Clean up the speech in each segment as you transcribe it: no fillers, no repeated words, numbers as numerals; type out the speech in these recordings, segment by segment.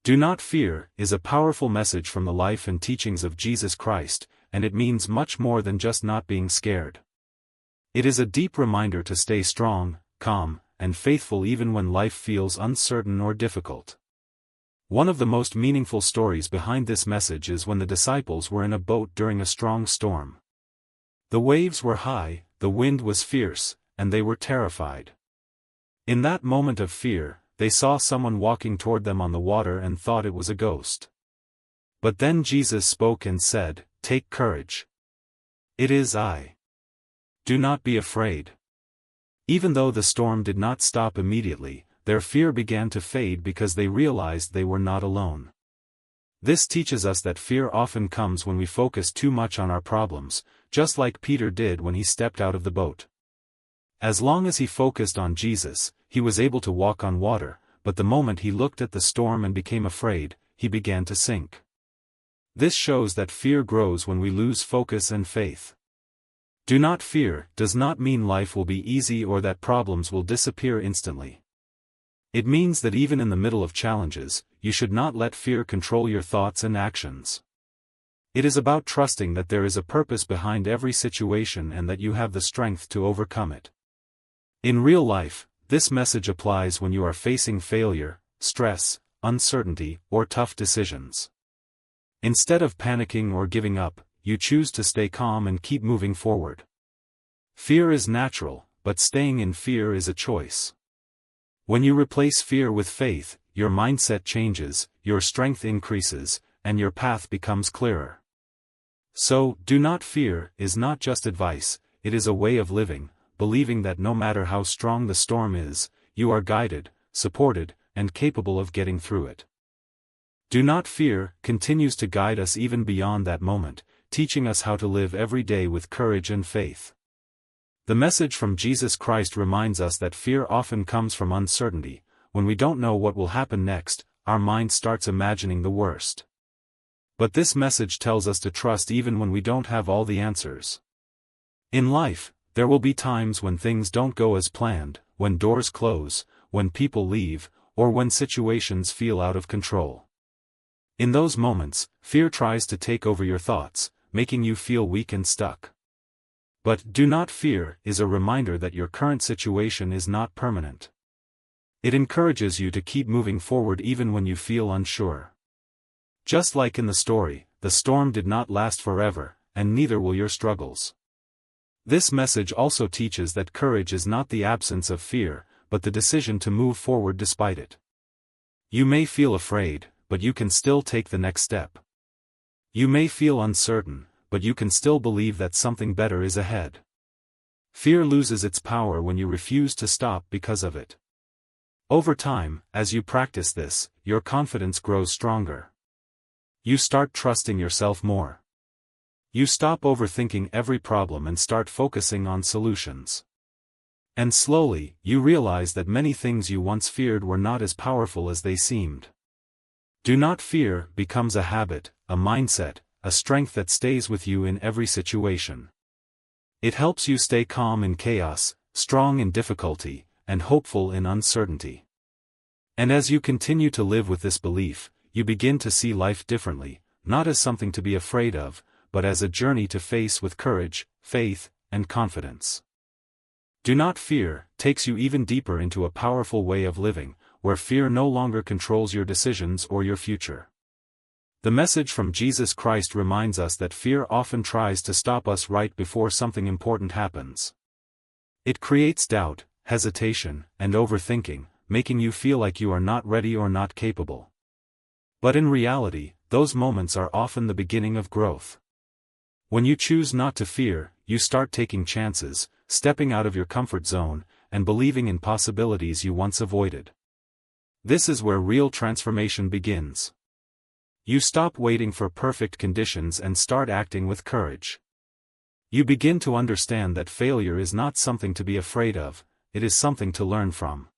Do not fear is a powerful message from the life and teachings of Jesus Christ, and it means much more than just not being scared. It is a deep reminder to stay strong, calm, and faithful even when life feels uncertain or difficult. One of the most meaningful stories behind this message is when the disciples were in a boat during a strong storm. The waves were high, the wind was fierce, and they were terrified. In that moment of fear, they saw someone walking toward them on the water and thought it was a ghost. But then Jesus spoke and said, "Take courage. It is I. Do not be afraid." Even though the storm did not stop immediately, their fear began to fade because they realized they were not alone. This teaches us that fear often comes when we focus too much on our problems, just like Peter did when he stepped out of the boat. As long as he focused on Jesus, he was able to walk on water, but the moment he looked at the storm and became afraid, he began to sink. This shows that fear grows when we lose focus and faith. Do not fear does not mean life will be easy or that problems will disappear instantly. It means that even in the middle of challenges, you should not let fear control your thoughts and actions. It is about trusting that there is a purpose behind every situation and that you have the strength to overcome it. In real life, this message applies when you are facing failure, stress, uncertainty, or tough decisions. Instead of panicking or giving up, you choose to stay calm and keep moving forward. Fear is natural, but staying in fear is a choice. When you replace fear with faith, your mindset changes, your strength increases, and your path becomes clearer. So, do not fear is not just advice, it is a way of living, believing that no matter how strong the storm is, you are guided, supported, and capable of getting through it. Do not fear continues to guide us even beyond that moment, teaching us how to live every day with courage and faith. The message from Jesus Christ reminds us that fear often comes from uncertainty. When we don't know what will happen next, our mind starts imagining the worst. But this message tells us to trust even when we don't have all the answers. In life, there will be times when things don't go as planned, when doors close, when people leave, or when situations feel out of control. In those moments, fear tries to take over your thoughts, making you feel weak and stuck. But do not fear is a reminder that your current situation is not permanent. It encourages you to keep moving forward even when you feel unsure. Just like in the story, the storm did not last forever, and neither will your struggles. This message also teaches that courage is not the absence of fear, but the decision to move forward despite it. You may feel afraid, but you can still take the next step. You may feel uncertain, but you can still believe that something better is ahead. Fear loses its power when you refuse to stop because of it. Over time, as you practice this, your confidence grows stronger. You start trusting yourself more. You stop overthinking every problem and start focusing on solutions. And slowly, you realize that many things you once feared were not as powerful as they seemed. Do not fear becomes a habit, a mindset, a strength that stays with you in every situation. It helps you stay calm in chaos, strong in difficulty, and hopeful in uncertainty. And as you continue to live with this belief, you begin to see life differently, not as something to be afraid of, but as a journey to face with courage, faith, and confidence. Do not fear takes you even deeper into a powerful way of living, where fear no longer controls your decisions or your future. The message from Jesus Christ reminds us that fear often tries to stop us right before something important happens. It creates doubt, hesitation, and overthinking, making you feel like you are not ready or not capable. But in reality, those moments are often the beginning of growth. When you choose not to fear, you start taking chances, stepping out of your comfort zone, and believing in possibilities you once avoided. This is where real transformation begins. You stop waiting for perfect conditions and start acting with courage. You begin to understand that failure is not something to be afraid of, it is something to learn from.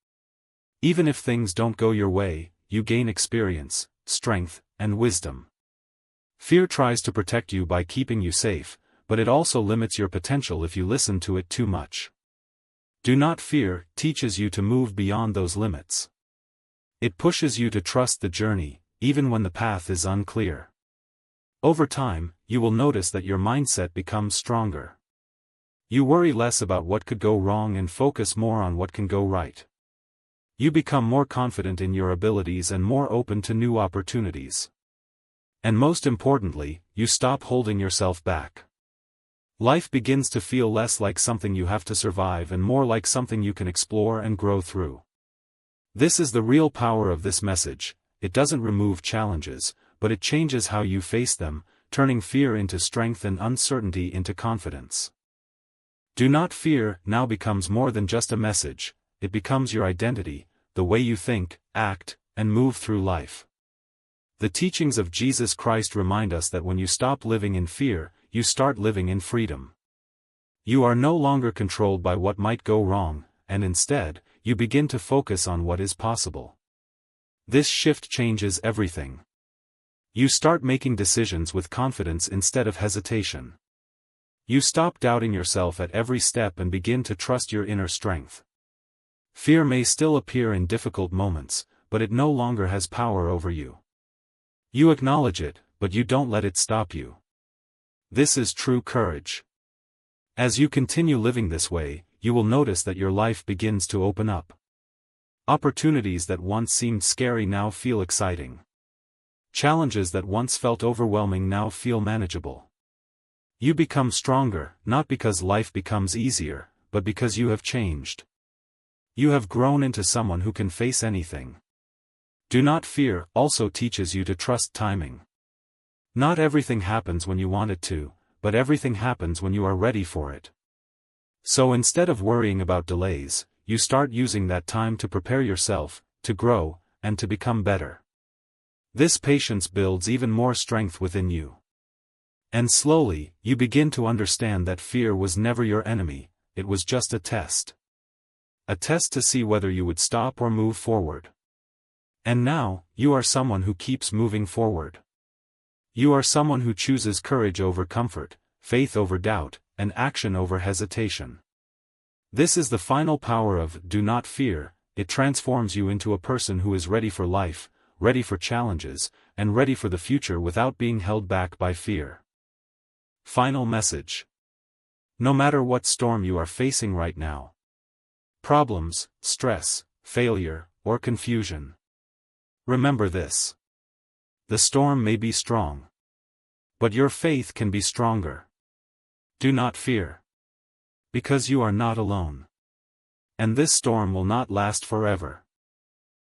Even if things don't go your way, you gain experience, strength, and wisdom. Fear tries to protect you by keeping you safe, but it also limits your potential if you listen to it too much. Do not fear teaches you to move beyond those limits. It pushes you to trust the journey, even when the path is unclear. Over time, you will notice that your mindset becomes stronger. You worry less about what could go wrong and focus more on what can go right. You become more confident in your abilities and more open to new opportunities. And most importantly, you stop holding yourself back. Life begins to feel less like something you have to survive and more like something you can explore and grow through. This is the real power of this message. It doesn't remove challenges, but it changes how you face them, turning fear into strength and uncertainty into confidence. Do not fear now becomes more than just a message, it becomes your identity, the way you think, act, and move through life. The teachings of Jesus Christ remind us that when you stop living in fear, you start living in freedom. You are no longer controlled by what might go wrong, and instead, you begin to focus on what is possible. This shift changes everything. You start making decisions with confidence instead of hesitation. You stop doubting yourself at every step and begin to trust your inner strength. Fear may still appear in difficult moments, but it no longer has power over you. You acknowledge it, but you don't let it stop you. This is true courage. As you continue living this way, you will notice that your life begins to open up. Opportunities that once seemed scary now feel exciting. Challenges that once felt overwhelming now feel manageable. You become stronger, not because life becomes easier, but because you have changed. You have grown into someone who can face anything. Do not fear also teaches you to trust timing. Not everything happens when you want it to, but everything happens when you are ready for it. So instead of worrying about delays, you start using that time to prepare yourself, to grow, and to become better. This patience builds even more strength within you. And slowly, you begin to understand that fear was never your enemy, it was just a test. A test to see whether you would stop or move forward. And now, you are someone who keeps moving forward. You are someone who chooses courage over comfort, faith over doubt, and action over hesitation. This is the final power of "do not fear." It transforms you into a person who is ready for life, ready for challenges, and ready for the future without being held back by fear. Final message. No matter what storm you are facing right now, problems, stress, failure, or confusion, remember this. The storm may be strong, but your faith can be stronger. Do not fear, because you are not alone. And this storm will not last forever.